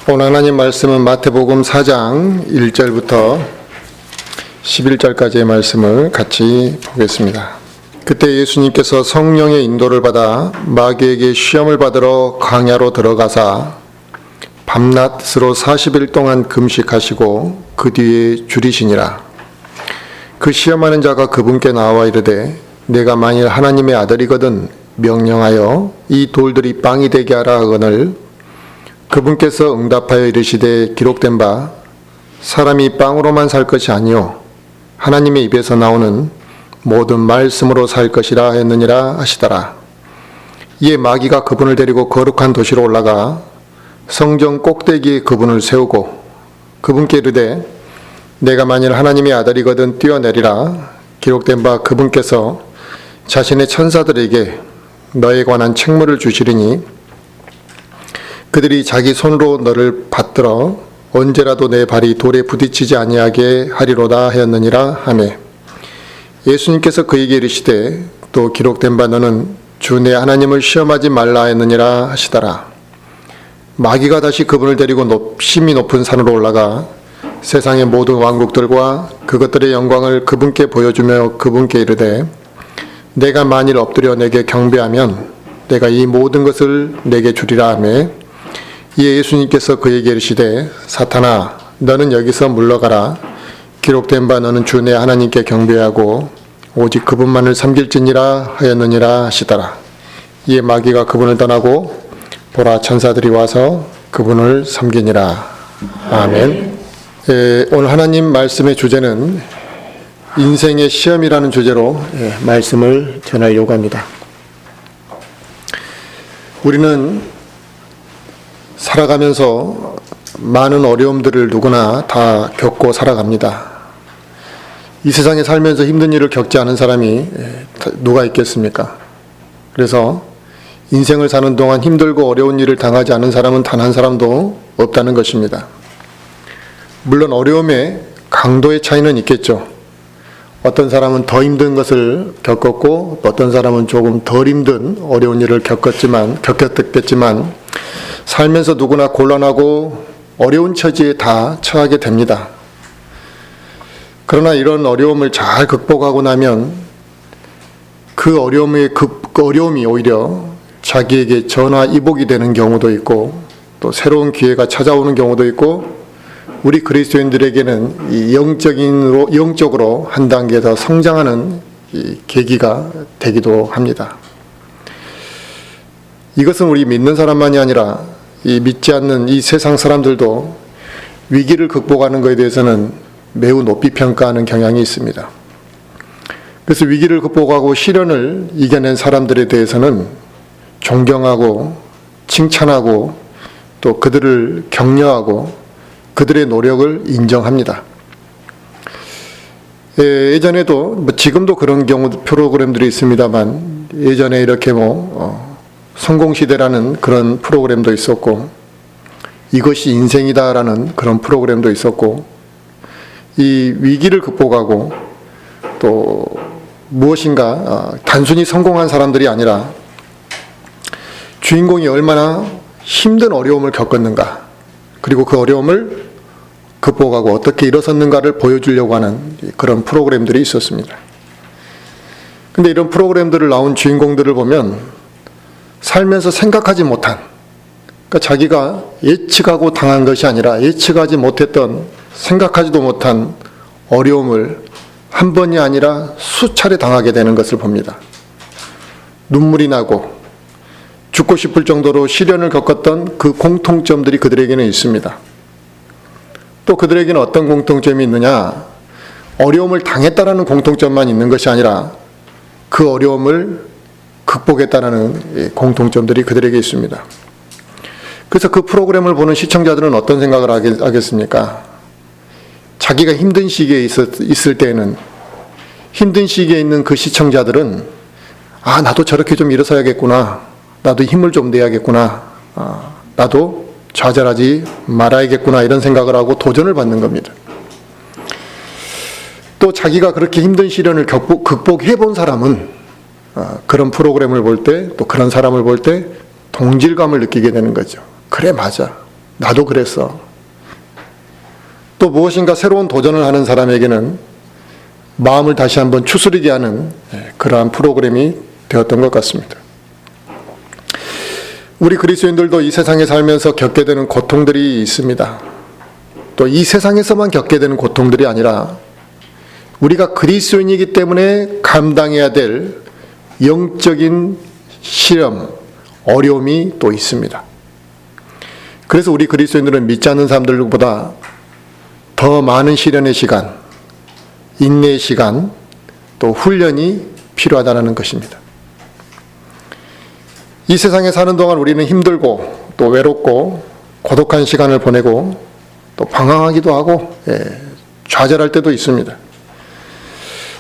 오늘 하나님 말씀은 마태복음 4장 1절부터 11절까지의 말씀을 같이 보겠습니다. 그때 예수님께서 성령의 인도를 받아 마귀에게 시험을 받으러 광야로 들어가사 밤낮으로 40일 동안 금식하시고 그 뒤에 줄이시니라. 그 시험하는 자가 그분께 나와 이르되 내가 만일 하나님의 아들이거든 명령하여 이 돌들이 빵이 되게 하라 하거늘 그분께서 응답하여 이르시되 기록된 바 사람이 빵으로만 살 것이 아니요 하나님의 입에서 나오는 모든 말씀으로 살 것이라 했느니라 하시더라. 이에 마귀가 그분을 데리고 거룩한 도시로 올라가 성전 꼭대기에 그분을 세우고 그분께 이르되 내가 만일 하나님의 아들이거든 뛰어내리라. 기록된 바 그분께서 자신의 천사들에게 너에 관한 책무를 주시리니 그들이 자기 손으로 너를 받들어 언제라도 내 발이 돌에 부딪히지 아니하게 하리로다 하였느니라 하매 예수님께서 그에게 이르시되 또 기록된 바 너는 주 내 하나님을 시험하지 말라 했느니라 하시더라. 마귀가 다시 그분을 데리고 심히 높은 산으로 올라가 세상의 모든 왕국들과 그것들의 영광을 그분께 보여주며 그분께 이르되 내가 만일 엎드려 내게 경배하면 내가 이 모든 것을 내게 주리라 하매 이에 예수님께서 그에게 이르시되 사탄아 너는 여기서 물러가라. 기록된 바 너는 주 내 하나님께 경배하고 오직 그분만을 섬길지니라 하였느니라 하시더라. 이에 마귀가 그분을 떠나고 보라 천사들이 와서 그분을 섬기니라. 아멘. 오늘 하나님 말씀의 주제는 인생의 시험이라는 주제로 말씀을 전하려고 합니다. 우리는 살아가면서 많은 어려움들을 누구나 다 겪고 살아갑니다. 이 세상에 살면서 힘든 일을 겪지 않은 사람이 누가 있겠습니까? 그래서 인생을 사는 동안 힘들고 어려운 일을 당하지 않은 사람은 단 한 사람도 없다는 것입니다. 물론 어려움의 강도의 차이는 있겠죠. 어떤 사람은 더 힘든 것을 겪었고 어떤 사람은 조금 덜 힘든 어려운 일을 겪었겠지만 살면서 누구나 곤란하고 어려운 처지에 다 처하게 됩니다. 그러나 이런 어려움을 잘 극복하고 나면 그 어려움이 오히려 자기에게 전화위복이 되는 경우도 있고 또 새로운 기회가 찾아오는 경우도 있고 우리 그리스도인들에게는 이 영적으로 한 단계 더 성장하는 이 계기가 되기도 합니다. 이것은 우리 믿는 사람만이 아니라 이 믿지 않는 이 세상 사람들도 위기를 극복하는 것에 대해서는 매우 높이 평가하는 경향이 있습니다. 그래서 위기를 극복하고 시련을 이겨낸 사람들에 대해서는 존경하고 칭찬하고 또 그들을 격려하고 그들의 노력을 인정합니다. 예전에도 지금도 그런 경우 프로그램들이 있습니다만 예전에 이렇게 성공시대라는 그런 프로그램도 있었고 이것이 인생이다라는 그런 프로그램도 있었고 이 위기를 극복하고 또 무엇인가 단순히 성공한 사람들이 아니라 주인공이 얼마나 힘든 어려움을 겪었는가 그리고 그 어려움을 극복하고 어떻게 일어섰는가를 보여주려고 하는 그런 프로그램들이 있었습니다. 근데 이런 프로그램들을 나온 주인공들을 보면 살면서 생각하지 못한, 그러니까 자기가 예측하고 당한 것이 아니라 예측하지 못했던, 생각하지도 못한 어려움을 한 번이 아니라 수차례 당하게 되는 것을 봅니다. 눈물이 나고 죽고 싶을 정도로 시련을 겪었던 그 공통점들이 그들에게는 있습니다. 또 그들에게는 어떤 공통점이 있느냐? 어려움을 당했다라는 공통점만 있는 것이 아니라 그 어려움을 극복했다라는 공통점들이 그들에게 있습니다. 그래서 그 프로그램을 보는 시청자들은 어떤 생각을 하겠습니까? 자기가 힘든 시기에 있을 때에는 힘든 시기에 있는 그 시청자들은 나도 저렇게 좀 일어서야겠구나. 나도 힘을 좀 내야겠구나. 나도 좌절하지 말아야겠구나. 이런 생각을 하고 도전을 받는 겁니다. 또 자기가 그렇게 힘든 시련을 극복해 본 사람은 그런 프로그램을 볼 때, 또 그런 사람을 볼 때 동질감을 느끼게 되는 거죠. 그래, 맞아. 나도 그랬어. 또 무엇인가 새로운 도전을 하는 사람에게는 마음을 다시 한번 추스리게 하는 그러한 프로그램이 되었던 것 같습니다. 우리 그리스도인들도 이 세상에 살면서 겪게 되는 고통들이 있습니다. 또 이 세상에서만 겪게 되는 고통들이 아니라 우리가 그리스도인이기 때문에 감당해야 될 영적인 시험, 어려움이 또 있습니다. 그래서 우리 그리스도인들은 믿지 않는 사람들보다 더 많은 시련의 시간, 인내의 시간, 또 훈련이 필요하다는 것입니다. 이 세상에 사는 동안 우리는 힘들고 또 외롭고 고독한 시간을 보내고 또 방황하기도 하고 좌절할 때도 있습니다.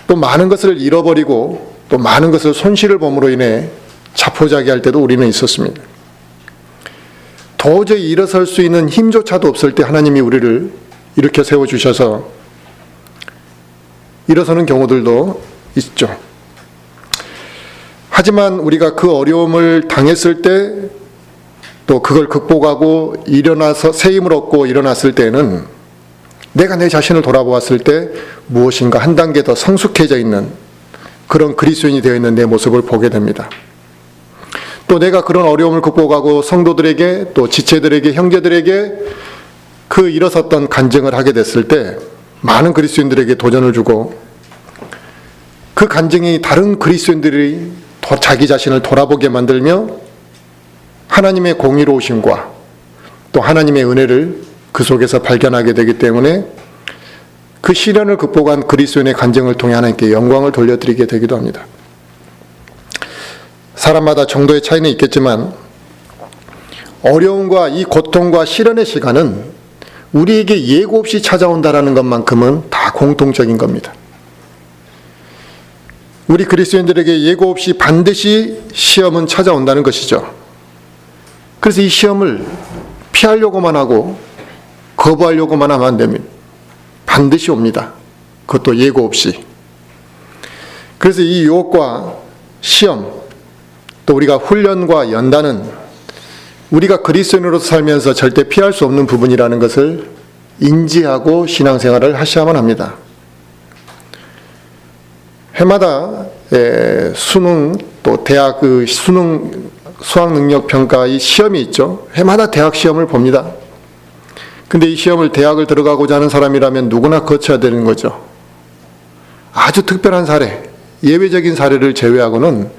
또 많은 것을 잃어버리고 또 많은 것을 손실을 범으로 인해 자포자기할 때도 우리는 있었습니다. 도저히 일어설 수 있는 힘조차도 없을 때 하나님이 우리를 일으켜 세워주셔서 일어서는 경우들도 있죠. 하지만 우리가 그 어려움을 당했을 때 또 그걸 극복하고 일어나서 새 힘을 얻고 일어났을 때는 내가 내 자신을 돌아보았을 때 무엇인가 한 단계 더 성숙해져 있는 그런 그리스도인이 되어 있는 내 모습을 보게 됩니다. 또 내가 그런 어려움을 극복하고 성도들에게 또 지체들에게 형제들에게 그 일어섰던 간증을 하게 됐을 때 많은 그리스도인들에게 도전을 주고 그 간증이 다른 그리스도인들이 자기 자신을 돌아보게 만들며 하나님의 공의로우심과 또 하나님의 은혜를 그 속에서 발견하게 되기 때문에 그 시련을 극복한 그리스도인의 간증을 통해 하나님께 영광을 돌려드리게 되기도 합니다. 사람마다 정도의 차이는 있겠지만 어려움과 이 고통과 시련의 시간은 우리에게 예고 없이 찾아온다는 것만큼은 다 공통적인 겁니다. 우리 그리스도인들에게 예고 없이 반드시 시험은 찾아온다는 것이죠. 그래서 이 시험을 피하려고만 하고 거부하려고만 하면 안 됩니다. 반드시 옵니다. 그것도 예고 없이. 그래서 이 유혹과 시험, 또 우리가 훈련과 연단은 우리가 그리스도인으로서 살면서 절대 피할 수 없는 부분이라는 것을 인지하고 신앙생활을 하셔야만 합니다. 해마다 수능 또 대학 수능 수학능력평가의 시험이 있죠. 해마다 대학 시험을 봅니다. 근데 이 시험을 대학을 들어가고자 하는 사람이라면 누구나 거쳐야 되는 거죠. 아주 특별한 사례, 예외적인 사례를 제외하고는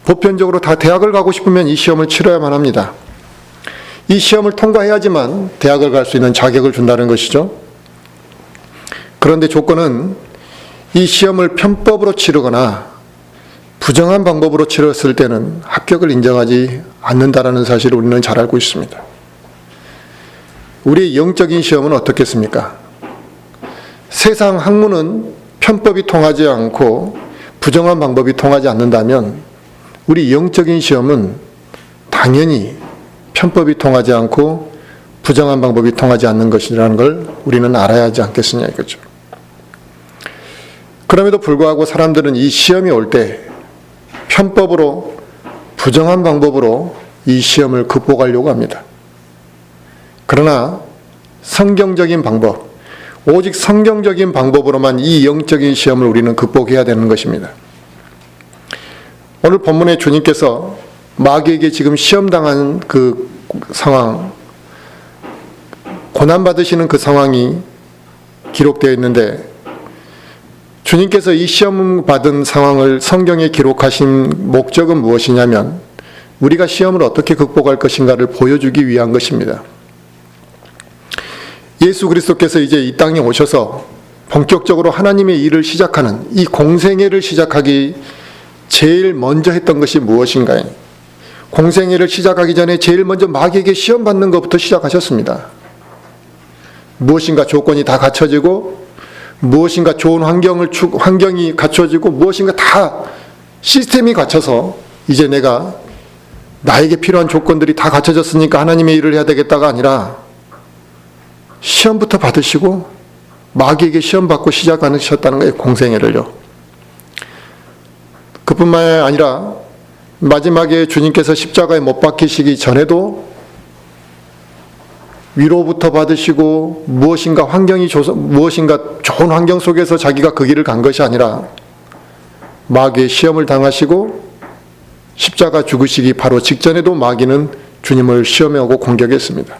보편적으로 다 대학을 가고 싶으면 이 시험을 치러야만 합니다. 이 시험을 통과해야지만 대학을 갈 수 있는 자격을 준다는 것이죠. 그런데 조건은 이 시험을 편법으로 치르거나 부정한 방법으로 치렀을 때는 합격을 인정하지 않는다는 사실을 우리는 잘 알고 있습니다. 우리의 영적인 시험은 어떻겠습니까? 세상 학문은 편법이 통하지 않고 부정한 방법이 통하지 않는다면 우리 영적인 시험은 당연히 편법이 통하지 않고 부정한 방법이 통하지 않는 것이라는 걸 우리는 알아야 하지 않겠느냐 이거죠. 그럼에도 불구하고 사람들은 이 시험이 올 때 편법으로 부정한 방법으로 이 시험을 극복하려고 합니다. 그러나 성경적인 방법, 오직 성경적인 방법으로만 이 영적인 시험을 우리는 극복해야 되는 것입니다. 오늘 본문에 주님께서 마귀에게 지금 시험당한 그 상황, 고난받으시는 그 상황이 기록되어 있는데 주님께서 이 시험 받은 상황을 성경에 기록하신 목적은 무엇이냐면 우리가 시험을 어떻게 극복할 것인가를 보여주기 위한 것입니다. 예수 그리스도께서 이제 이 땅에 오셔서 본격적으로 하나님의 일을 시작하는 이 공생애를 시작하기 제일 먼저 했던 것이 무엇인가요? 공생애를 시작하기 전에 제일 먼저 마귀에게 시험 받는 것부터 시작하셨습니다. 무엇인가 조건이 다 갖춰지고 무엇인가 좋은 환경이 갖춰지고 무엇인가 다 시스템이 갖춰서 이제 내가 나에게 필요한 조건들이 다 갖춰졌으니까 하나님의 일을 해야 되겠다가 아니라 시험부터 받으시고 마귀에게 시험 받고 시작하셨다는 거예요. 공생애를요. 그뿐만 아니라 마지막에 주님께서 십자가에 못 박히시기 전에도 위로부터 받으시고 무엇인가 무엇인가 좋은 환경 속에서 자기가 그 길을 간 것이 아니라 마귀의 시험을 당하시고 십자가 죽으시기 바로 직전에도 마귀는 주님을 시험하고 공격했습니다.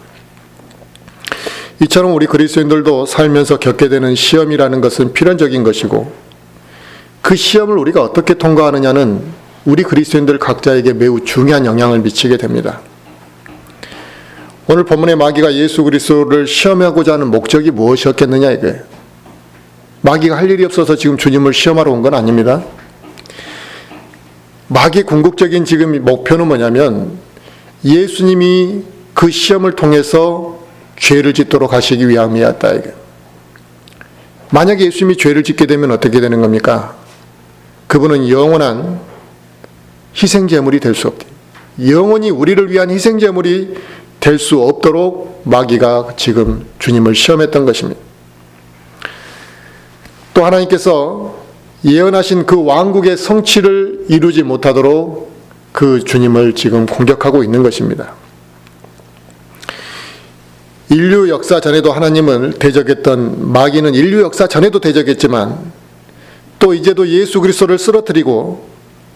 이처럼 우리 그리스도인들도 살면서 겪게 되는 시험이라는 것은 필연적인 것이고 그 시험을 우리가 어떻게 통과하느냐는 우리 그리스도인들 각자에게 매우 중요한 영향을 미치게 됩니다. 오늘 본문의 마귀가 예수 그리스도를 시험하고자 하는 목적이 무엇이었겠느냐 이거예요. 마귀가 할 일이 없어서 지금 주님을 시험하러 온 건 아닙니다. 마귀의 궁극적인 지금 목표는 뭐냐면 예수님이 그 시험을 통해서 죄를 짓도록 하시기 위함이었다. 이게. 만약에 예수님이 죄를 짓게 되면 어떻게 되는 겁니까? 그분은 영원한 희생제물이 될 수 없다. 영원히 우리를 위한 희생제물이 될 수 없도록 마귀가 지금 주님을 시험했던 것입니다. 또 하나님께서 예언하신 그 왕국의 성취를 이루지 못하도록 그 주님을 지금 공격하고 있는 것입니다. 인류 역사 전에도 하나님을 대적했던 마귀는 인류 역사 전에도 대적했지만 또 이제도 예수 그리스도를 쓰러뜨리고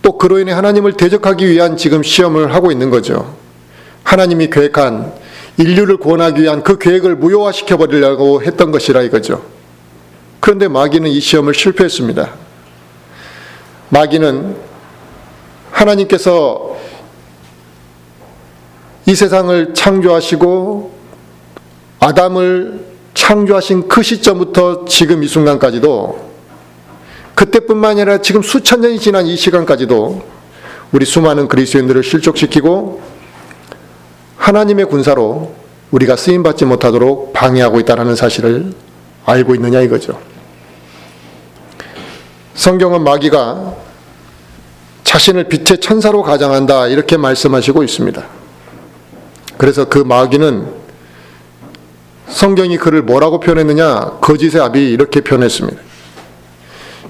또 그로 인해 하나님을 대적하기 위한 지금 시험을 하고 있는 거죠. 하나님이 계획한 인류를 구원하기 위한 그 계획을 무효화시켜 버리려고 했던 것이라 이거죠. 그런데 마귀는 이 시험을 실패했습니다. 마귀는 하나님께서 이 세상을 창조하시고 아담을 창조하신 그 시점부터 지금 이 순간까지도 그때뿐만 아니라 지금 수천 년이 지난 이 시간까지도 우리 수많은 그리스도인들을 실족시키고 하나님의 군사로 우리가 쓰임받지 못하도록 방해하고 있다는 사실을 알고 있느냐 이거죠. 성경은 마귀가 자신을 빛의 천사로 가장한다 이렇게 말씀하시고 있습니다. 그래서 그 마귀는 성경이 그를 뭐라고 표현했느냐? 거짓의 아비 이렇게 표현했습니다.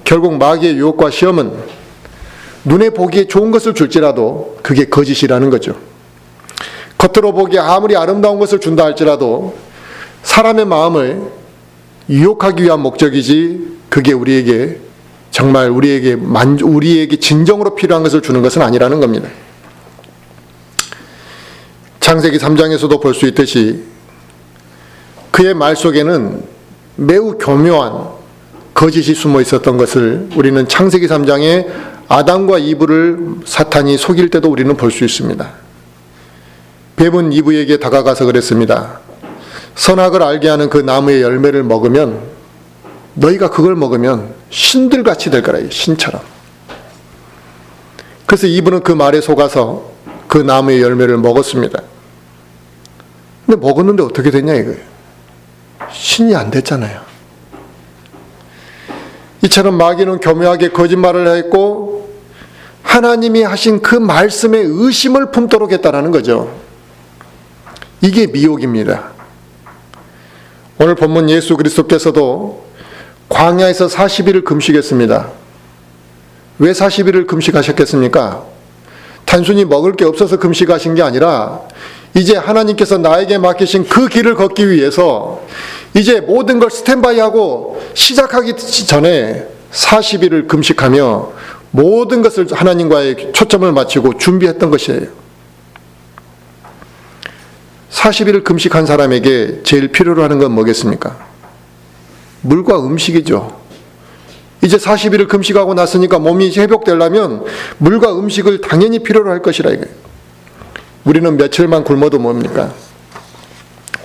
결국 마귀의 유혹과 시험은 눈에 보기에 좋은 것을 줄지라도 그게 거짓이라는 거죠. 겉으로 보기에 아무리 아름다운 것을 준다 할지라도 사람의 마음을 유혹하기 위한 목적이지 그게 우리에게 정말 우리에게 진정으로 필요한 것을 주는 것은 아니라는 겁니다. 창세기 3장에서도 볼 수 있듯이 그의 말 속에는 매우 교묘한 거짓이 숨어 있었던 것을 우리는 창세기 3장에 아담과 이브를 사탄이 속일 때도 우리는 볼 수 있습니다. 뱀은 이브에게 다가가서 그랬습니다. 선악을 알게 하는 그 나무의 열매를 먹으면 너희가 그걸 먹으면 신들같이 될 거라, 신처럼. 그래서 이브는 그 말에 속아서 그 나무의 열매를 먹었습니다. 근데 먹었는데 어떻게 됐냐 이거예요. 신이 안 됐잖아요. 이처럼 마귀는 교묘하게 거짓말을 했고 하나님이 하신 그 말씀에 의심을 품도록 했다는 거죠. 이게 미혹입니다. 오늘 본문 예수 그리스도께서도 광야에서 40일을 금식했습니다. 왜 40일을 금식하셨겠습니까? 단순히 먹을 게 없어서 금식하신 게 아니라 이제 하나님께서 나에게 맡기신 그 길을 걷기 위해서 이제 모든 걸 스탠바이하고 시작하기 전에 40일을 금식하며 모든 것을 하나님과의 초점을 맞추고 준비했던 것이에요. 40일을 금식한 사람에게 제일 필요로 하는 건 뭐겠습니까? 물과 음식이죠. 이제 40일을 금식하고 났으니까 몸이 회복되려면 물과 음식을 당연히 필요로 할 것이라 이거예요. 우리는 며칠만 굶어도 뭡니까?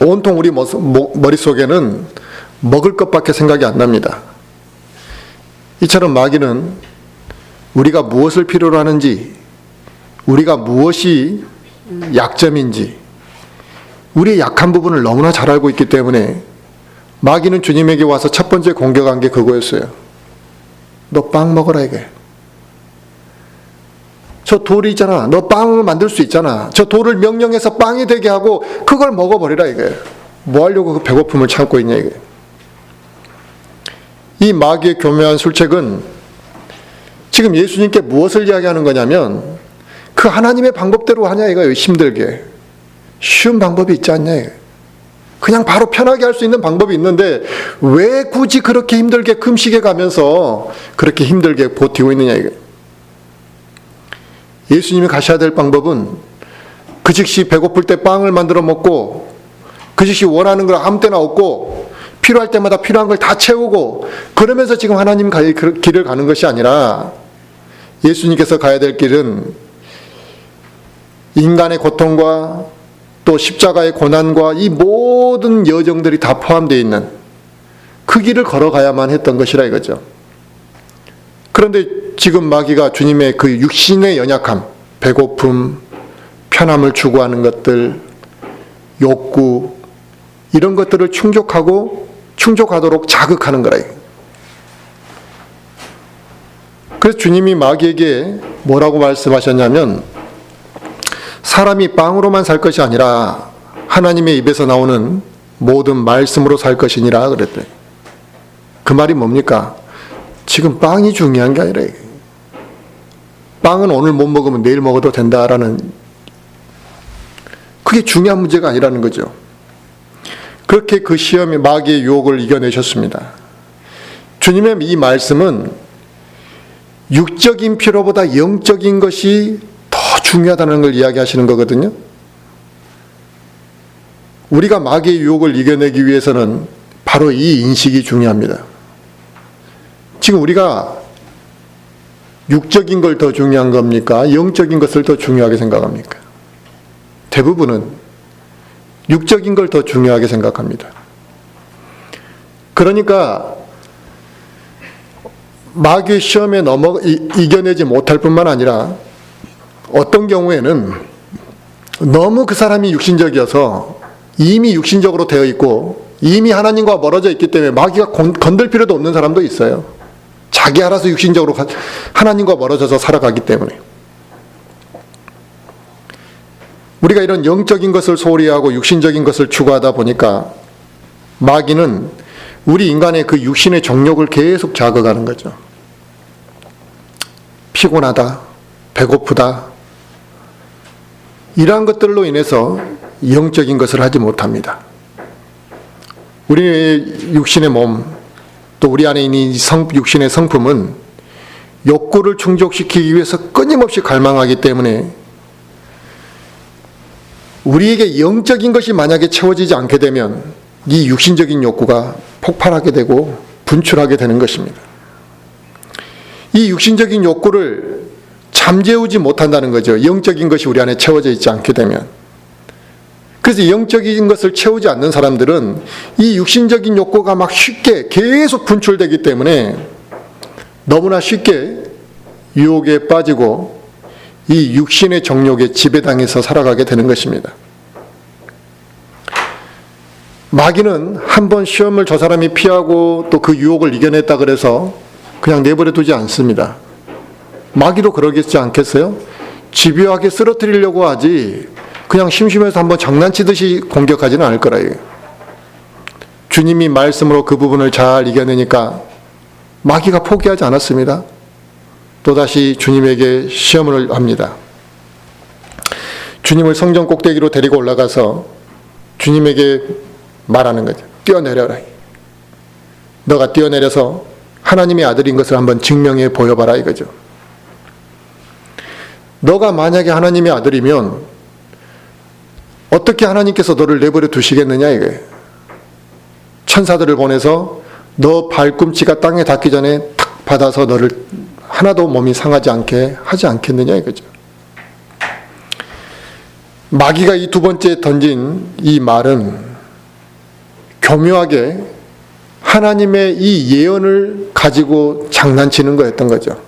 온통 우리 머릿속에는 먹을 것밖에 생각이 안 납니다. 이처럼 마귀는 우리가 무엇을 필요로 하는지, 우리가 무엇이 약점인지, 우리의 약한 부분을 너무나 잘 알고 있기 때문에 마귀는 주님에게 와서 첫 번째 공격한 게 그거였어요. 너 빵 먹어라 이게. 저 돌이 있잖아. 너 빵을 만들 수 있잖아. 저 돌을 명령해서 빵이 되게 하고 그걸 먹어버리라 이게. 뭐 하려고 그 배고픔을 참고 있냐 이게. 이 마귀의 교묘한 술책은 지금 예수님께 무엇을 이야기하는 거냐면 그 하나님의 방법대로 하냐 이거예요. 힘들게. 쉬운 방법이 있지 않냐 이거예요. 그냥 바로 편하게 할 수 있는 방법이 있는데 왜 굳이 그렇게 힘들게 금식에 가면서 그렇게 힘들게 버티고 있느냐 이게. 예수님이 가셔야 될 방법은 그 즉시 배고플 때 빵을 만들어 먹고 그 즉시 원하는 걸 아무 때나 얻고 필요할 때마다 필요한 걸 다 채우고 그러면서 지금 하나님 길을 가는 것이 아니라 예수님께서 가야 될 길은 인간의 고통과 또 십자가의 고난과 이 모든 여정들이 다 포함되어 있는 그 길을 걸어가야만 했던 것이라 이거죠. 그런데 지금 마귀가 주님의 그 육신의 연약함, 배고픔, 편함을 추구하는 것들, 욕구 이런 것들을 충족하도록 자극하는 거라. 그래서 주님이 마귀에게 뭐라고 말씀하셨냐면 사람이 빵으로만 살 것이 아니라 하나님의 입에서 나오는 모든 말씀으로 살 것이니라 그랬대. 그 말이 뭡니까? 지금 빵이 중요한 게 아니라 빵은 오늘 못 먹으면 내일 먹어도 된다라는 그게 중요한 문제가 아니라는 거죠. 그렇게 그 시험에 마귀의 유혹을 이겨내셨습니다. 주님의 이 말씀은 육적인 필요보다 영적인 것이 더 중요하다는 걸 이야기하시는 거거든요. 우리가 마귀의 유혹을 이겨내기 위해서는 바로 이 인식이 중요합니다. 지금 우리가 육적인 걸 더 중요한 겁니까? 영적인 것을 더 중요하게 생각합니까? 대부분은 육적인 걸 더 중요하게 생각합니다. 그러니까 마귀의 시험에 이겨내지 못할 뿐만 아니라 어떤 경우에는 너무 그 사람이 육신적이어서 이미 육신적으로 되어 있고 이미 하나님과 멀어져 있기 때문에 마귀가 건들 필요도 없는 사람도 있어요. 자기 알아서 육신적으로 하나님과 멀어져서 살아가기 때문에. 우리가 이런 영적인 것을 소홀히 하고 육신적인 것을 추구하다 보니까 마귀는 우리 인간의 그 육신의 정욕을 계속 자극하는 거죠. 피곤하다, 배고프다, 이러한 것들로 인해서 영적인 것을 하지 못합니다. 우리의 육신의 몸, 또 우리 안에 있는 육신의 성품은 욕구를 충족시키기 위해서 끊임없이 갈망하기 때문에 우리에게 영적인 것이 만약에 채워지지 않게 되면 이 육신적인 욕구가 폭발하게 되고 분출하게 되는 것입니다. 이 육신적인 욕구를 잠재우지 못한다는 거죠. 영적인 것이 우리 안에 채워져 있지 않게 되면. 그래서 영적인 것을 채우지 않는 사람들은 이 육신적인 욕구가 막 쉽게 계속 분출되기 때문에 너무나 쉽게 유혹에 빠지고 이 육신의 정욕에 지배당해서 살아가게 되는 것입니다. 마귀는 한번 시험을 저 사람이 피하고 또 그 유혹을 이겨냈다 그래서 그냥 내버려 두지 않습니다. 마귀도 그러겠지 않겠어요? 집요하게 쓰러뜨리려고 하지 그냥 심심해서 한번 장난치듯이 공격하지는 않을 거라요. 주님이 말씀으로 그 부분을 잘 이겨내니까 마귀가 포기하지 않았습니다. 또다시 주님에게 시험을 합니다. 주님을 성전 꼭대기로 데리고 올라가서 주님에게 말하는 거죠. 뛰어내려라. 너가 뛰어내려서 하나님의 아들인 것을 한번 증명해 보여봐라 이거죠. 너가 만약에 하나님의 아들이면 어떻게 하나님께서 너를 내버려 두시겠느냐 이거예요. 천사들을 보내서 너 발꿈치가 땅에 닿기 전에 탁 받아서 너를 하나도 몸이 상하지 않게 하지 않겠느냐 이거죠. 마귀가 이 두 번째 던진 이 말은 교묘하게 하나님의 이 예언을 가지고 장난치는 거였던 거죠.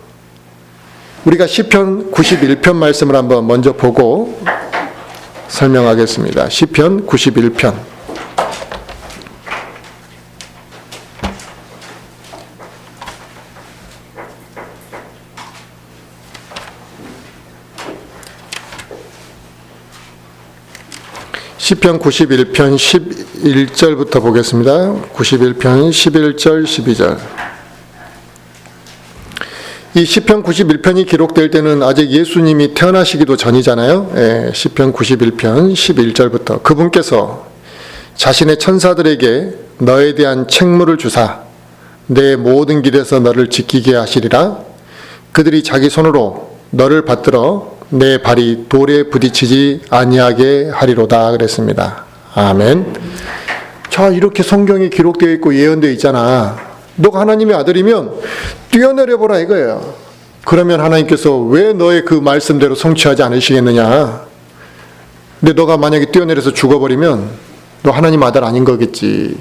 우리가 시편 91편 말씀을 한번 먼저 보고 설명하겠습니다. 시편 91편. 시편 91편 11절부터 보겠습니다. 91편 11절 12절. 이 시편 91편이 기록될 때는 아직 예수님이 태어나시기도 전이잖아요. 시편 91편 11절부터 그분께서 자신의 천사들에게 너에 대한 책무를 주사 내 모든 길에서 너를 지키게 하시리라. 그들이 자기 손으로 너를 받들어 내 발이 돌에 부딪히지 아니하게 하리로다 그랬습니다. 아멘. 자, 이렇게 성경에 기록되어 있고 예언되어 있잖아. 너가 하나님의 아들이면 뛰어내려 보라 이거예요. 그러면 하나님께서 왜 너의 그 말씀대로 성취하지 않으시겠느냐. 근데 너가 만약에 뛰어내려서 죽어버리면 너 하나님 아들 아닌 거겠지.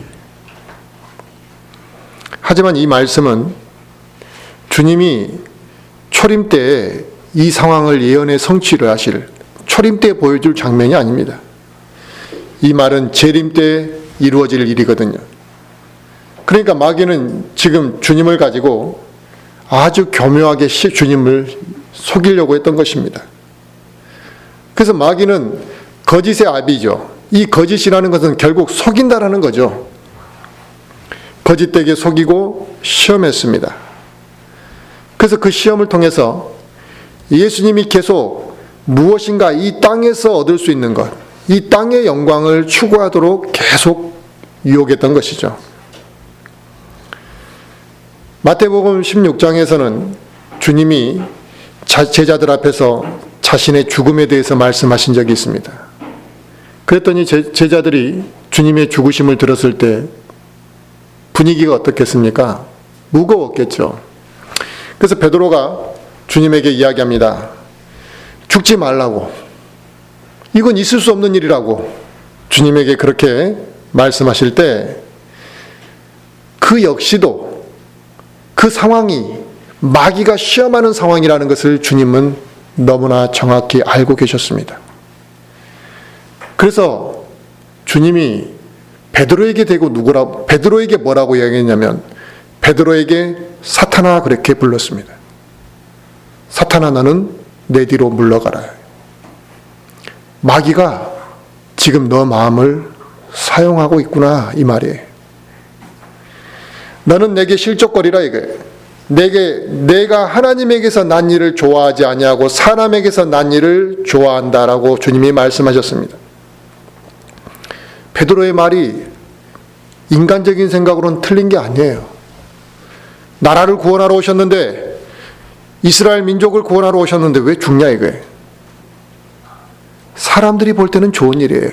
하지만 이 말씀은 주님이 초림 때 이 상황을 예언의 성취를 하실 초림 때 보여줄 장면이 아닙니다. 이 말은 재림 때 이루어질 일이거든요. 그러니까 마귀는 지금 주님을 가지고 아주 교묘하게 주님을 속이려고 했던 것입니다. 그래서 마귀는 거짓의 아비죠. 이 거짓이라는 것은 결국 속인다라는 거죠. 거짓되게 속이고 시험했습니다. 그래서 그 시험을 통해서 예수님이 계속 무엇인가 이 땅에서 얻을 수 있는 것, 이 땅의 영광을 추구하도록 계속 유혹했던 것이죠. 마태복음 16장에서는 주님이 제자들 앞에서 자신의 죽음에 대해서 말씀하신 적이 있습니다. 그랬더니 제자들이 주님의 죽으심을 들었을 때 분위기가 어떻겠습니까? 무거웠겠죠. 그래서 베드로가 주님에게 이야기합니다. 죽지 말라고. 이건 있을 수 없는 일이라고 주님에게 그렇게 말씀하실 때 그 역시도 그 상황이 마귀가 시험하는 상황이라는 것을 주님은 너무나 정확히 알고 계셨습니다. 그래서 주님이 베드로에게 베드로에게 뭐라고 이야기했냐면 베드로에게 사탄아 그렇게 불렀습니다. 사탄아 너는 내 뒤로 물러가라. 마귀가 지금 너 마음을 사용하고 있구나 이 말이에요. 너는 내게 실족거리라 이거예요. 내가 하나님에게서 난 일을 좋아하지 아니하고 사람에게서 난 일을 좋아한다라고 주님이 말씀하셨습니다. 베드로의 말이 인간적인 생각으로는 틀린 게 아니에요. 나라를 구원하러 오셨는데 이스라엘 민족을 구원하러 오셨는데 왜 죽냐 이거예요. 사람들이 볼 때는 좋은 일이에요.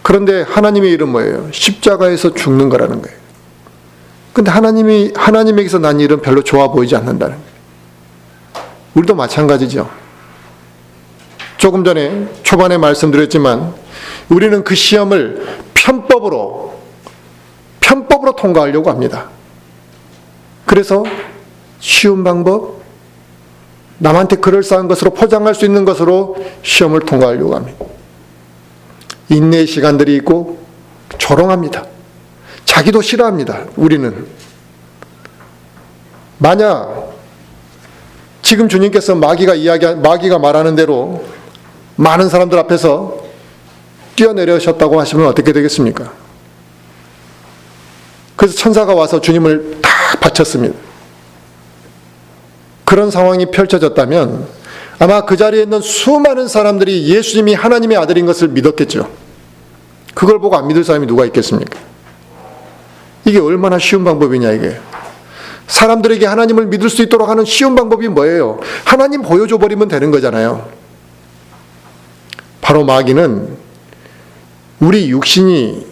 그런데 하나님의 일은 뭐예요? 십자가에서 죽는 거라는 거예요. 근데 하나님에게서 난 일은 별로 좋아 보이지 않는다는 거예요. 우리도 마찬가지죠. 조금 전에 초반에 말씀드렸지만 우리는 그 시험을 편법으로 통과하려고 합니다. 그래서 쉬운 방법, 남한테 그럴싸한 것으로 포장할 수 있는 것으로 시험을 통과하려고 합니다. 인내의 시간들이 있고 조롱합니다. 자기도 싫어합니다. 우리는. 만약 지금 주님께서 마귀가 말하는 대로 많은 사람들 앞에서 뛰어내려셨다고 하시면 어떻게 되겠습니까? 그래서 천사가 와서 주님을 다 바쳤습니다. 그런 상황이 펼쳐졌다면 아마 그 자리에 있는 수많은 사람들이 예수님이 하나님의 아들인 것을 믿었겠죠. 그걸 보고 안 믿을 사람이 누가 있겠습니까? 이게 얼마나 쉬운 방법이냐 이게. 사람들에게 하나님을 믿을 수 있도록 하는 쉬운 방법이 뭐예요? 하나님 보여줘 버리면 되는 거잖아요. 바로 마귀는 우리 육신이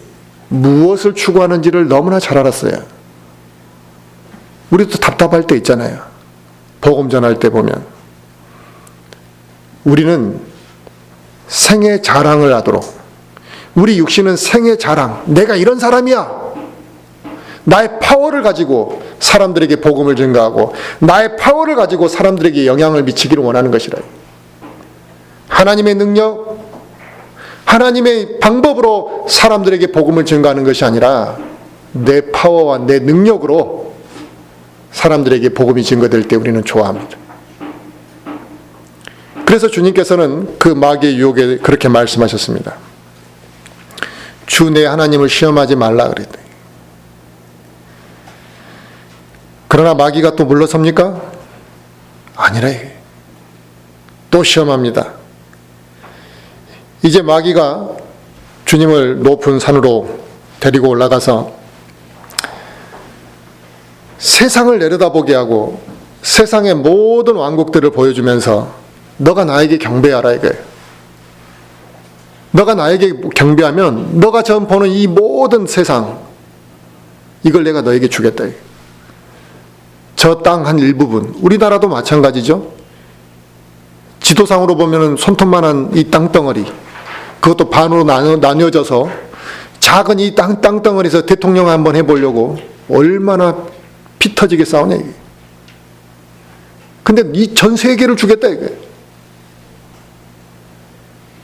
무엇을 추구하는지를 너무나 잘 알았어요. 우리도 답답할 때 있잖아요. 복음 전할 때 보면 우리는 생애 자랑을 하도록, 우리 육신은 생애 자랑, 내가 이런 사람이야, 나의 파워를 가지고 사람들에게 복음을 증거하고 나의 파워를 가지고 사람들에게 영향을 미치기를 원하는 것이라. 하나님의 능력, 하나님의 방법으로 사람들에게 복음을 증거하는 것이 아니라 내 파워와 내 능력으로 사람들에게 복음이 증거될 때 우리는 좋아합니다. 그래서 주님께서는 그 마귀의 유혹에 그렇게 말씀하셨습니다. 주 내 하나님을 시험하지 말라 그랬더니. 그러나 마귀가 또 물러섭니까? 아니라 또 시험합니다. 이제 마귀가 주님을 높은 산으로 데리고 올라가서 세상을 내려다보게 하고 세상의 모든 왕국들을 보여주면서 너가 나에게 경배하라 이거예요. 너가 나에게 경배하면 너가 처음 보는 이 모든 세상 이걸 내가 너에게 주겠다. 저 땅 한 일부분, 우리나라도 마찬가지죠. 지도상으로 보면 손톱만한 이 땅덩어리, 그것도 반으로 나뉘어져서 작은 이 땅덩어리에서 대통령 한번 해보려고 얼마나 피 터지게 싸우냐 이게. 근데 이 전 세계를 주겠다 이게.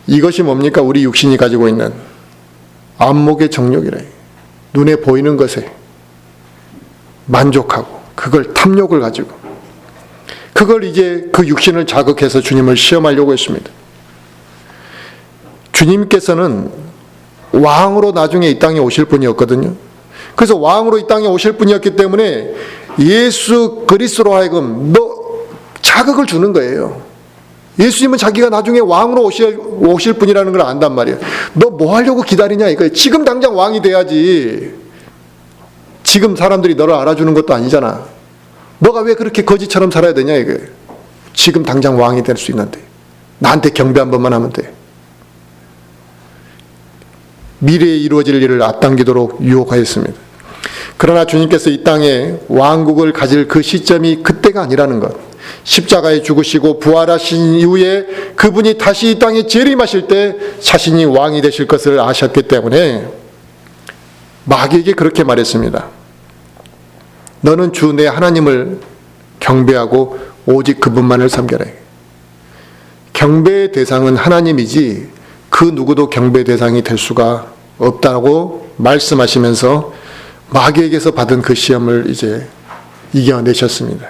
이것이 뭡니까? 우리 육신이 가지고 있는 안목의 정욕이래. 눈에 보이는 것에 만족하고 그걸 탐욕을 가지고 그걸 이제 그 육신을 자극해서 주님을 시험하려고 했습니다. 주님께서는 왕으로 나중에 이 땅에 오실 분이었거든요. 그래서 왕으로 이 땅에 오실 분이었기 때문에 예수 그리스도로 하여금 너 자극을 주는 거예요. 예수님은 자기가 나중에 왕으로 오실 분이라는 걸 안단 말이에요. 너 뭐 하려고 기다리냐 이거예요. 지금 당장 왕이 돼야지. 지금 사람들이 너를 알아주는 것도 아니잖아. 너가 왜 그렇게 거지처럼 살아야 되냐 이거예요. 지금 당장 왕이 될 수 있는데 나한테 경배 한 번만 하면 돼. 미래에 이루어질 일을 앞당기도록 유혹하였습니다. 그러나 주님께서 이 땅에 왕국을 가질 그 시점이 그때가 아니라는 것, 십자가에 죽으시고 부활하신 이후에 그분이 다시 이 땅에 재림하실 때 자신이 왕이 되실 것을 아셨기 때문에 마귀에게 그렇게 말했습니다. 너는 주 내 하나님을 경배하고 오직 그분만을 섬겨라. 경배의 대상은 하나님이지 그 누구도 경배 대상이 될 수가 없다고 말씀하시면서 마귀에게서 받은 그 시험을 이제 이겨내셨습니다.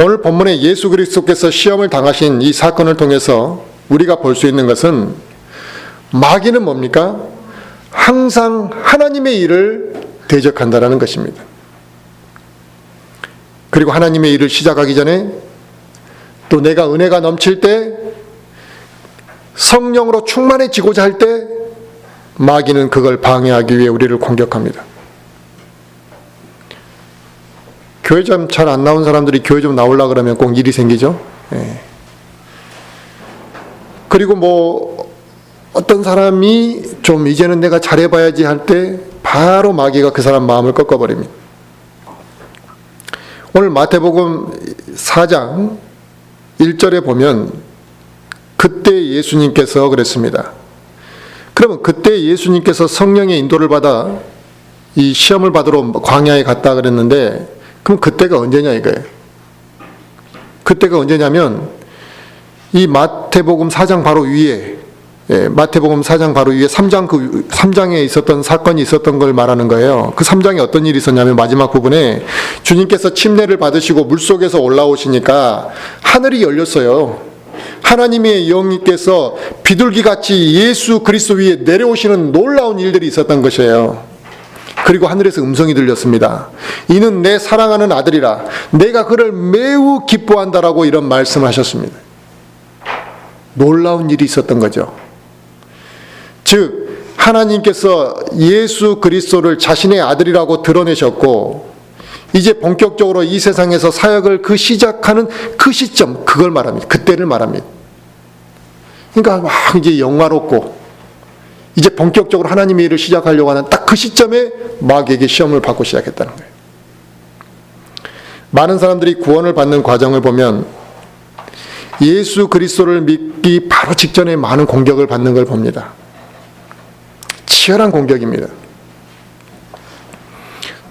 오늘 본문에 예수 그리스도께서 시험을 당하신 이 사건을 통해서 우리가 볼 수 있는 것은 마귀는 뭡니까? 항상 하나님의 일을 대적한다라는 것입니다. 그리고 하나님의 일을 시작하기 전에 또 내가 은혜가 넘칠 때 성령으로 충만해지고자 할 때 마귀는 그걸 방해하기 위해 우리를 공격합니다. 교회 좀 잘 안 나온 사람들이 교회 좀 나오려고 그러면 꼭 일이 생기죠. 예. 그리고 뭐 어떤 사람이 좀 이제는 내가 잘해봐야지 할 때 바로 마귀가 그 사람 마음을 꺾어버립니다. 오늘 마태복음 4장 1절에 보면 그때 예수님께서 그랬습니다. 그러면 그때 예수님께서 성령의 인도를 받아 이 시험을 받으러 광야에 갔다 그랬는데 그럼 그때가 언제냐 이거예요. 그때가 언제냐면 이 마태복음 4장 바로 위에 마태복음 4장 바로 위에 3장에 있었던 사건이 있었던 걸 말하는 거예요. 그 3장에 어떤 일이 있었냐면 마지막 부분에 주님께서 침례를 받으시고 물속에서 올라오시니까 하늘이 열렸어요. 하나님의 영님께서 비둘기같이 예수 그리스도 위에 내려오시는 놀라운 일들이 있었던 것이에요. 그리고 하늘에서 음성이 들렸습니다. 이는 내 사랑하는 아들이라 내가 그를 매우 기뻐한다라고 이런 말씀하셨습니다. 놀라운 일이 있었던 거죠. 즉 하나님께서 예수 그리스도를 자신의 아들이라고 드러내셨고 이제 본격적으로 이 세상에서 사역을 시작하는 그 시점, 그걸 말합니다. 그때를 말합니다. 그러니까 막 이제 영화롭고 이제 본격적으로 하나님의 일을 시작하려고 하는 딱 그 시점에 마귀에게 시험을 받고 시작했다는 거예요. 많은 사람들이 구원을 받는 과정을 보면 예수 그리스도를 믿기 바로 직전에 많은 공격을 받는 걸 봅니다. 치열한 공격입니다.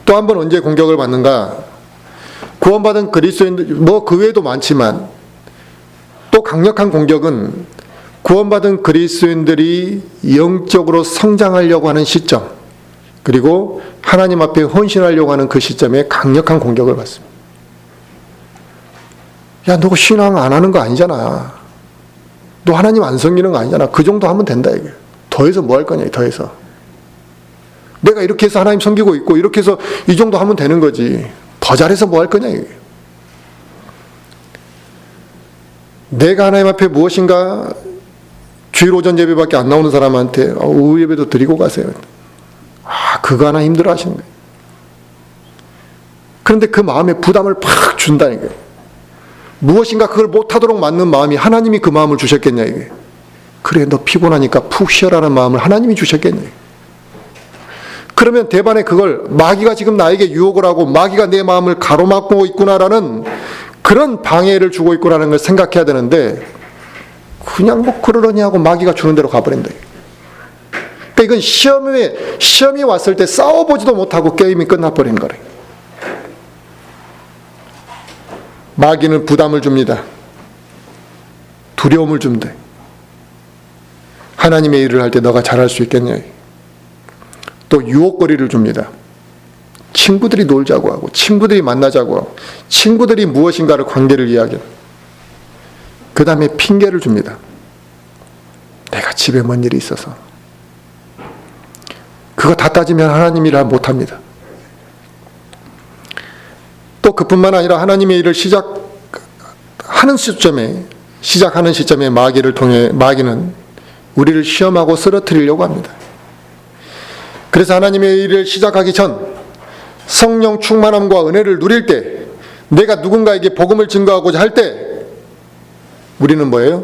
또 한 번 언제 공격을 받는가? 구원받은 그리스도인들, 그 외에도 많지만 또 강력한 공격은 구원받은 그리스도인들이 영적으로 성장하려고 하는 시점, 그리고 하나님 앞에 헌신하려고 하는 그 시점에 강력한 공격을 받습니다. 야, 너 신앙 안 하는 거 아니잖아. 너 하나님 안 섬기는 거 아니잖아. 그 정도 하면 된다 이게. 더해서 뭐 할 거냐, 더해서. 내가 이렇게 해서 하나님 섬기고 있고 이렇게 해서 이 정도 하면 되는 거지. 더 잘해서 뭐 할 거냐 이게. 내가 하나님 앞에 무엇인가 주일 오전 예배밖에 안 나오는 사람한테 오후 예배도 드리고 가세요. 그거 하나 힘들어 하시는 거예요. 그런데 그 마음에 부담을 팍 준다는 거예요. 무엇인가 그걸 못하도록 만든 마음이 하나님이 그 마음을 주셨겠냐 이게. 그래 너 피곤하니까 푹 쉬어라는 마음을 하나님이 주셨겠냐. 그러면 대반에 그걸 마귀가 지금 나에게 유혹을 하고 마귀가 내 마음을 가로막고 있구나라는 그런 방해를 주고 있구나라는 걸 생각해야 되는데 그냥 뭐 그러려니 하고 마귀가 주는 대로 가버린다. 그러니까 이건 시험이 왔을 때 싸워보지도 못하고 게임이 끝나버린 거래. 마귀는 부담을 줍니다. 두려움을 준대. 하나님의 일을 할 때 너가 잘할 수 있겠냐. 또 유혹거리를 줍니다. 친구들이 놀자고 하고 친구들이 만나자고 하고 친구들이 무엇인가를 관계를 이야기해요. 그 다음에 핑계를 줍니다. 내가 집에 뭔 일이 있어서. 그거 다 따지면 하나님이라 못합니다. 또 그뿐만 아니라 하나님의 일을 시작하는 시점에 마귀를 통해 마귀는 우리를 시험하고 쓰러뜨리려고 합니다. 그래서 하나님의 일을 시작하기 전 성령 충만함과 은혜를 누릴 때 내가 누군가에게 복음을 증거하고자 할 때 우리는 뭐예요?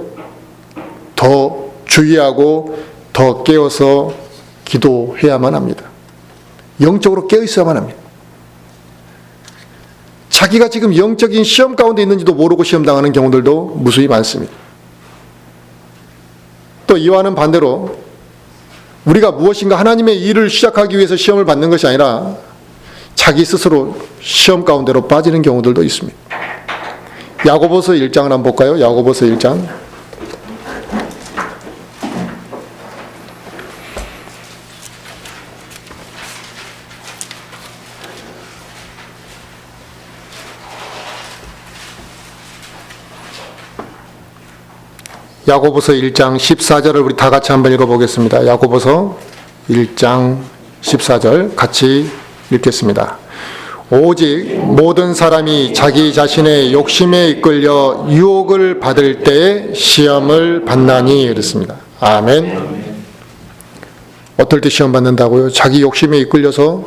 더 주의하고 더 깨어서 기도해야만 합니다. 영적으로 깨어있어야만 합니다. 자기가 지금 영적인 시험 가운데 있는지도 모르고 시험당하는 경우들도 무수히 많습니다. 또 이와는 반대로 우리가 무엇인가 하나님의 일을 시작하기 위해서 시험을 받는 것이 아니라 자기 스스로 시험 가운데로 빠지는 경우들도 있습니다. 야고보서 1장을 한번 볼까요? 야고보서 1장. 야고보서 1장 14절을 우리 다 같이 한번 읽어보겠습니다. 야고보서 1장 14절 같이 읽겠습니다. 오직 모든 사람이 자기 자신의 욕심에 이끌려 유혹을 받을 때에 시험을 받나니 이랬습니다. 아멘. 어떨 때 시험 받는다고요? 자기 욕심에 이끌려서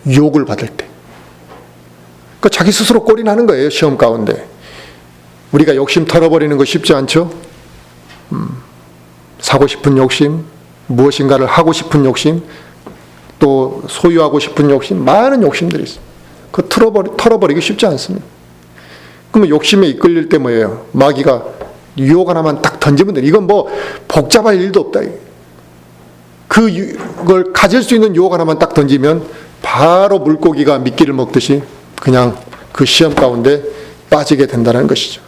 유혹을 받을 때. 그러니까 자기 스스로 꼴이 나는 거예요. 시험 가운데. 우리가 욕심 털어버리는 거 쉽지 않죠? 사고 싶은 욕심, 무엇인가를 하고 싶은 욕심, 또 소유하고 싶은 욕심, 많은 욕심들이 있어요. 그거 털어버리기 쉽지 않습니다. 그러면 욕심에 이끌릴 때 뭐예요? 마귀가 유혹 하나만 딱 던지면 돼요. 이건 뭐 복잡할 일도 없다. 그걸 가질 수 있는 유혹 하나만 딱 던지면 바로 물고기가 미끼를 먹듯이 그냥 그 시험 가운데 빠지게 된다는 것이죠.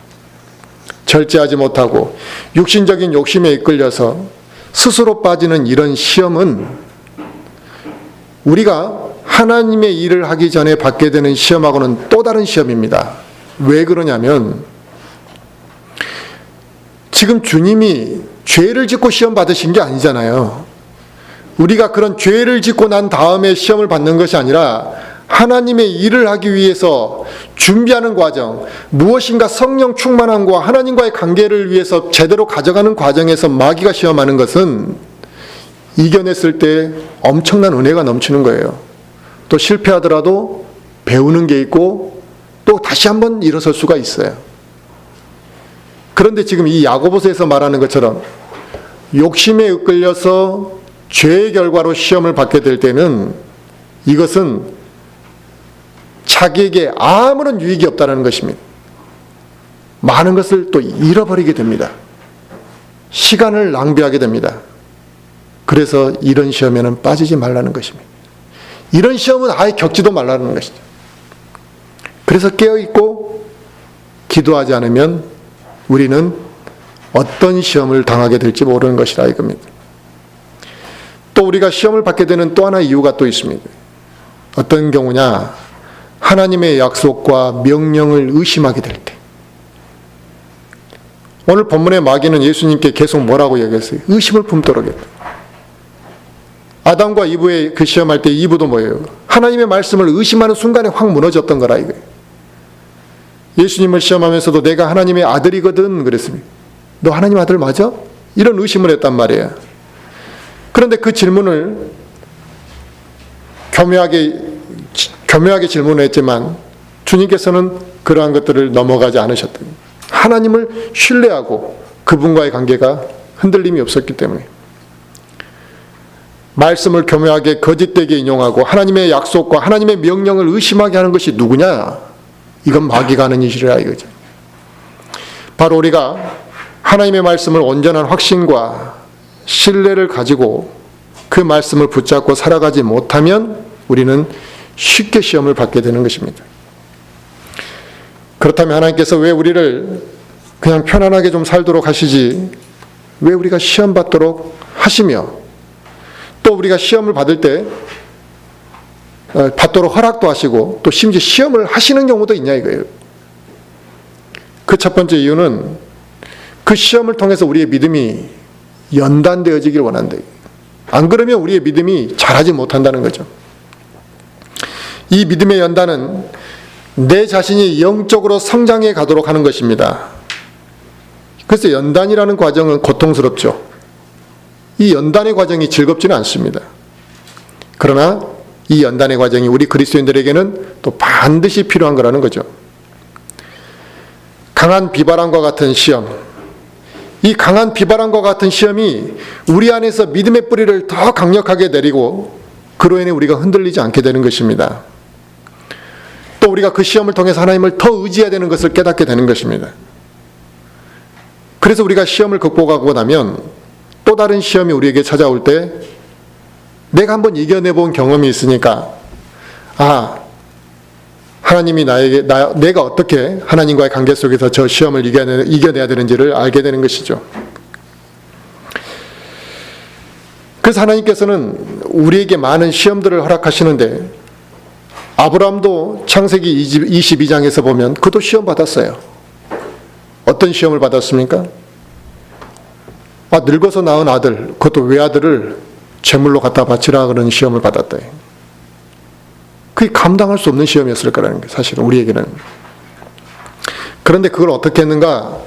절제하지 못하고 육신적인 욕심에 이끌려서 스스로 빠지는 이런 시험은 우리가 하나님의 일을 하기 전에 받게 되는 시험하고는 또 다른 시험입니다. 왜 그러냐면 지금 주님이 죄를 짓고 시험 받으신 게 아니잖아요. 우리가 그런 죄를 짓고 난 다음에 시험을 받는 것이 아니라 하나님의 일을 하기 위해서 준비하는 과정, 무엇인가 성령 충만함과 하나님과의 관계를 위해서 제대로 가져가는 과정에서 마귀가 시험하는 것은 이겨냈을 때 엄청난 은혜가 넘치는 거예요. 또 실패하더라도 배우는 게 있고 또 다시 한번 일어설 수가 있어요. 그런데 지금 이 야고보서에서 말하는 것처럼 욕심에 이끌려서 죄의 결과로 시험을 받게 될 때는 이것은 자기에게 아무런 유익이 없다는 것입니다. 많은 것을 또 잃어버리게 됩니다. 시간을 낭비하게 됩니다. 그래서 이런 시험에는 빠지지 말라는 것입니다. 이런 시험은 아예 겪지도 말라는 것이죠. 그래서 깨어있고 기도하지 않으면 우리는 어떤 시험을 당하게 될지 모르는 것이라 이겁니다. 또 우리가 시험을 받게 되는 또 하나의 이유가 또 있습니다. 어떤 경우냐? 하나님의 약속과 명령을 의심하게 될 때. 오늘 본문의 마귀는 예수님께 계속 뭐라고 얘기했어요? 의심을 품도록 했다. 아담과 이브의 그 시험할 때 이브도 뭐예요? 하나님의 말씀을 의심하는 순간에 확 무너졌던 거라 이거예요. 예수님을 시험하면서도 내가 하나님의 아들이거든 그랬습니다. 너 하나님 아들 맞아? 이런 의심을 했단 말이에요. 그런데 그 질문을 교묘하게 질문을 했지만 주님께서는 그러한 것들을 넘어가지 않으셨다. 하나님을 신뢰하고 그분과의 관계가 흔들림이 없었기 때문에 말씀을 교묘하게 거짓되게 인용하고 하나님의 약속과 하나님의 명령을 의심하게 하는 것이 누구냐? 이건 마귀가 하는 일이라 이거죠. 바로 우리가 하나님의 말씀을 온전한 확신과 신뢰를 가지고 그 말씀을 붙잡고 살아가지 못하면 우리는 쉽게 시험을 받게 되는 것입니다. 그렇다면 하나님께서 왜 우리를 그냥 편안하게 좀 살도록 하시지 왜 우리가 시험 받도록 하시며 또 우리가 시험을 받을 때 받도록 허락도 하시고 또 심지어 시험을 하시는 경우도 있냐 이거예요. 그 첫 번째 이유는 그 시험을 통해서 우리의 믿음이 연단되어지길 원한다. 안 그러면 우리의 믿음이 자라지 못한다는 거죠. 이 믿음의 연단은 내 자신이 영적으로 성장해 가도록 하는 것입니다. 그래서 연단이라는 과정은 고통스럽죠. 이 연단의 과정이 즐겁지는 않습니다. 그러나 이 연단의 과정이 우리 그리스도인들에게는 또 반드시 필요한 거라는 거죠. 강한 비바람과 같은 시험, 이 강한 비바람과 같은 시험이 우리 안에서 믿음의 뿌리를 더 강력하게 내리고 그로 인해 우리가 흔들리지 않게 되는 것입니다. 또 우리가 그 시험을 통해서 하나님을 더 의지해야 되는 것을 깨닫게 되는 것입니다. 그래서 우리가 시험을 극복하고 나면 또 다른 시험이 우리에게 찾아올 때 내가 한번 이겨내본 경험이 있으니까 하나님이 내가 어떻게 하나님과의 관계 속에서 저 시험을 이겨내야 되는지를 알게 되는 것이죠. 그래서 하나님께서는 우리에게 많은 시험들을 허락하시는데 아브라함도 창세기 22장에서 보면 그도 시험 받았어요. 어떤 시험을 받았습니까? 늙어서 낳은 아들, 그것도 외아들을 제물로 갖다 바치라 그런 시험을 받았다. 그게 감당할 수 없는 시험이었을 거라는 게 사실은 우리에게는. 그런데 그걸 어떻게 했는가?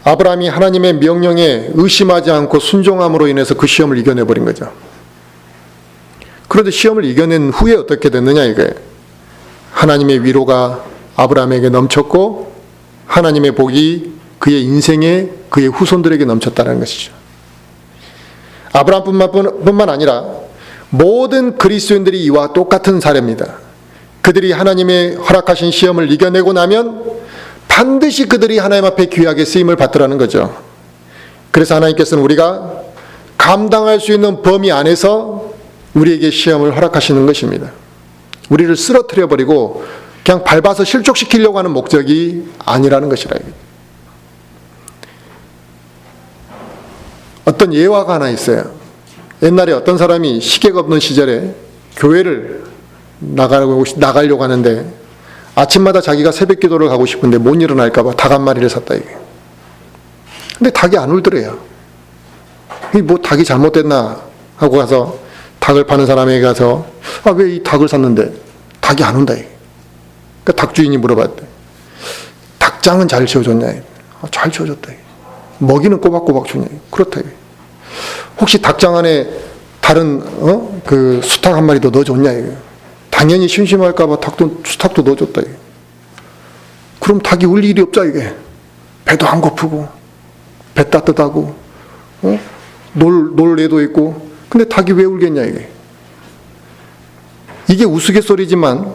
아브라함이 하나님의 명령에 의심하지 않고 순종함으로 인해서 그 시험을 이겨내버린 거죠. 그런데 시험을 이겨낸 후에 어떻게 됐느냐 이거예요. 하나님의 위로가 아브라함에게 넘쳤고 하나님의 복이 그의 인생에 그의 후손들에게 넘쳤다는 것이죠. 아브라함뿐만 아니라 모든 그리스도인들이 이와 똑같은 사례입니다. 그들이 하나님의 허락하신 시험을 이겨내고 나면 반드시 그들이 하나님 앞에 귀하게 쓰임을 받더라는 거죠. 그래서 하나님께서는 우리가 감당할 수 있는 범위 안에서 우리에게 시험을 허락하시는 것입니다. 우리를 쓰러뜨려 버리고 그냥 밟아서 실족시키려고 하는 목적이 아니라는 것이라. 어떤 예화가 하나 있어요. 옛날에 어떤 사람이 시계가 없는 시절에 교회를 나가려고 하는데 아침마다 자기가 새벽 기도를 가고 싶은데 못 일어날까봐 닭 한 마리를 샀다 이게. 근데 닭이 안 울더래요. 이 뭐 닭이 잘못됐나 하고 가서 닭을 파는 사람에게 가서 왜 이 닭을 샀는데 닭이 안 온다 이게. 그러니까 닭 주인이 물어봤대. 닭장은 잘 지어줬냐? 잘 지어줬다 이게. 먹이는 꼬박꼬박 주냐? 그렇다 이게. 혹시 닭장 안에 다른 그 수탉 한 마리도 넣어줬냐 이게. 당연히 심심할까봐 수탉도 넣어줬다 이게. 그럼 닭이 울 일이 없자 이게. 배도 안 고프고 배 따뜻하고 놀 애도 있고. 근데 닭이 왜 울겠냐 이게. 이게 우스갯소리지만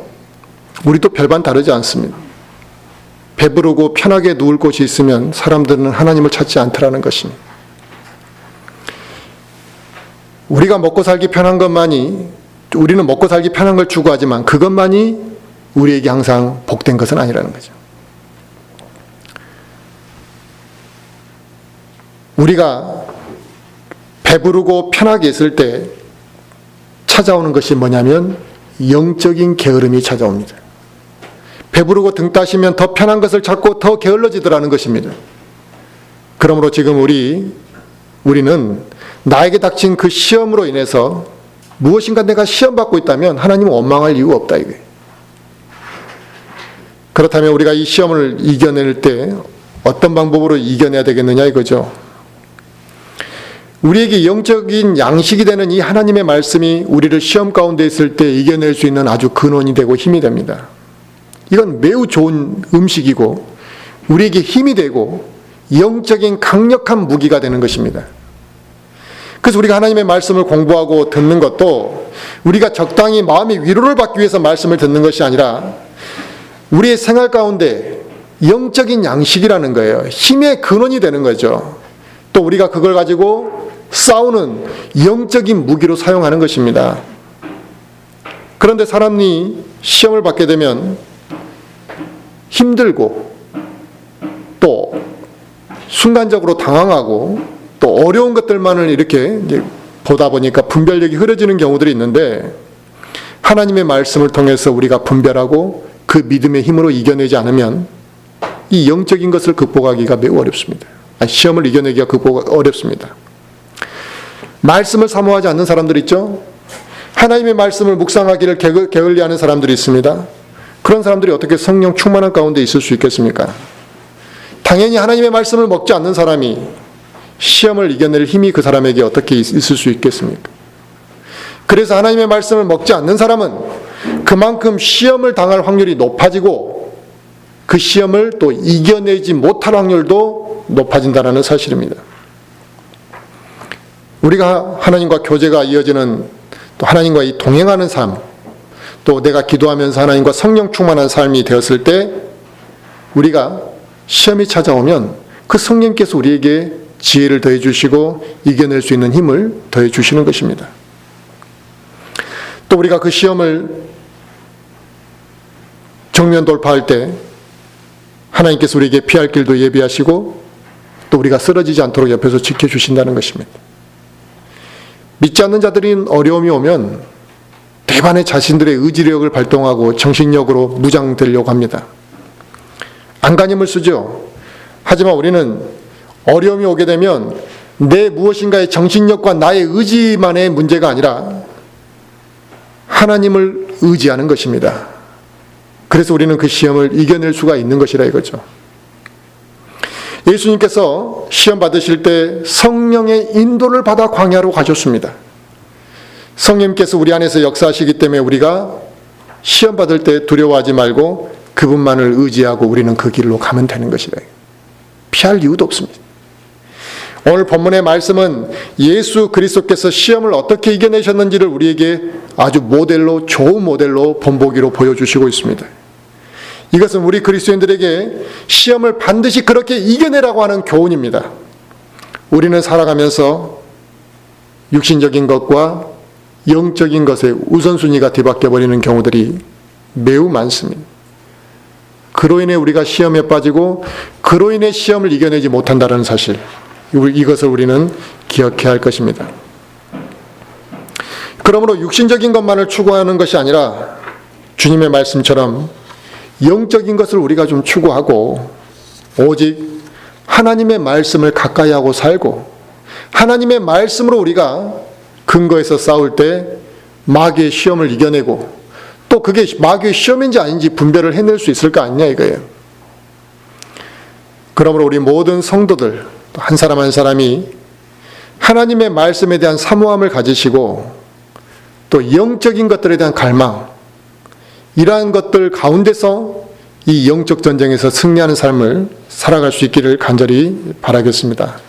우리도 별반 다르지 않습니다. 배부르고 편하게 누울 곳이 있으면 사람들은 하나님을 찾지 않더라는 것입니다. 우리는 먹고 살기 편한 걸 추구하지만 그것만이 우리에게 항상 복된 것은 아니라는 거죠. 우리가 배부르고 편하게 있을 때 찾아오는 것이 뭐냐면 영적인 게으름이 찾아옵니다. 배부르고 등 따시면 더 편한 것을 찾고 더 게을러지더라는 것입니다. 그러므로 지금 우리는 나에게 닥친 그 시험으로 인해서 무엇인가 내가 시험받고 있다면 하나님은 원망할 이유가 없다 이게. 그렇다면 우리가 이 시험을 이겨낼 때 어떤 방법으로 이겨내야 되겠느냐 이거죠. 우리에게 영적인 양식이 되는 이 하나님의 말씀이 우리를 시험 가운데 있을 때 이겨낼 수 있는 아주 근원이 되고 힘이 됩니다. 이건 매우 좋은 음식이고 우리에게 힘이 되고 영적인 강력한 무기가 되는 것입니다. 그래서 우리가 하나님의 말씀을 공부하고 듣는 것도 우리가 적당히 마음의 위로를 받기 위해서 말씀을 듣는 것이 아니라 우리의 생활 가운데 영적인 양식이라는 거예요. 힘의 근원이 되는 거죠. 또 우리가 그걸 가지고 싸우는 영적인 무기로 사용하는 것입니다. 그런데 사람이 시험을 받게 되면 힘들고 또 순간적으로 당황하고 또 어려운 것들만을 이렇게 이제 보다 보니까 분별력이 흐려지는 경우들이 있는데 하나님의 말씀을 통해서 우리가 분별하고 그 믿음의 힘으로 이겨내지 않으면 이 영적인 것을 극복하기가 매우 어렵습니다. 시험을 이겨내기가 어렵습니다. 말씀을 사모하지 않는 사람들 있죠? 하나님의 말씀을 묵상하기를 게을리하는 사람들이 있습니다. 그런 사람들이 어떻게 성령 충만한 가운데 있을 수 있겠습니까? 당연히 하나님의 말씀을 먹지 않는 사람이 시험을 이겨낼 힘이 그 사람에게 어떻게 있을 수 있겠습니까? 그래서 하나님의 말씀을 먹지 않는 사람은 그만큼 시험을 당할 확률이 높아지고 그 시험을 또 이겨내지 못할 확률도 높아진다는 사실입니다. 우리가 하나님과 교제가 이어지는 또 하나님과 이 동행하는 삶, 또 내가 기도하면서 하나님과 성령 충만한 삶이 되었을 때 우리가 시험이 찾아오면 그 성령께서 우리에게 지혜를 더해 주시고 이겨낼 수 있는 힘을 더해 주시는 것입니다. 또 우리가 그 시험을 정면 돌파할 때 하나님께서 우리에게 피할 길도 예비하시고 또 우리가 쓰러지지 않도록 옆에서 지켜주신다는 것입니다. 믿지 않는 자들이 어려움이 오면 대반의 자신들의 의지력을 발동하고 정신력으로 무장되려고 합니다. 안간힘을 쓰죠. 하지만 우리는 어려움이 오게 되면 내 무엇인가의 정신력과 나의 의지만의 문제가 아니라 하나님을 의지하는 것입니다. 그래서 우리는 그 시험을 이겨낼 수가 있는 것이라 이거죠. 예수님께서 시험 받으실 때 성령의 인도를 받아 광야로 가셨습니다. 성령님께서 우리 안에서 역사하시기 때문에 우리가 시험 받을 때 두려워하지 말고 그분만을 의지하고 우리는 그 길로 가면 되는 것이다. 피할 이유도 없습니다. 오늘 본문의 말씀은 예수 그리스도께서 시험을 어떻게 이겨내셨는지를 우리에게 아주 모델로, 좋은 모델로 본보기로 보여주시고 있습니다. 이것은 우리 그리스도인들에게 시험을 반드시 그렇게 이겨내라고 하는 교훈입니다. 우리는 살아가면서 육신적인 것과 영적인 것의 우선순위가 뒤바뀌어 버리는 경우들이 매우 많습니다. 그로 인해 우리가 시험에 빠지고 그로 인해 시험을 이겨내지 못한다는 사실, 이것을 우리는 기억해야 할 것입니다. 그러므로 육신적인 것만을 추구하는 것이 아니라 주님의 말씀처럼 영적인 것을 우리가 좀 추구하고 오직 하나님의 말씀을 가까이 하고 살고 하나님의 말씀으로 우리가 근거해서 싸울 때 마귀의 시험을 이겨내고 또 그게 마귀의 시험인지 아닌지 분별을 해낼 수 있을 거 아니냐 이거예요. 그러므로 우리 모든 성도들 한 사람 한 사람이 하나님의 말씀에 대한 사모함을 가지시고 또 영적인 것들에 대한 갈망, 이러한 것들 가운데서 이 영적 전쟁에서 승리하는 삶을 살아갈 수 있기를 간절히 바라겠습니다.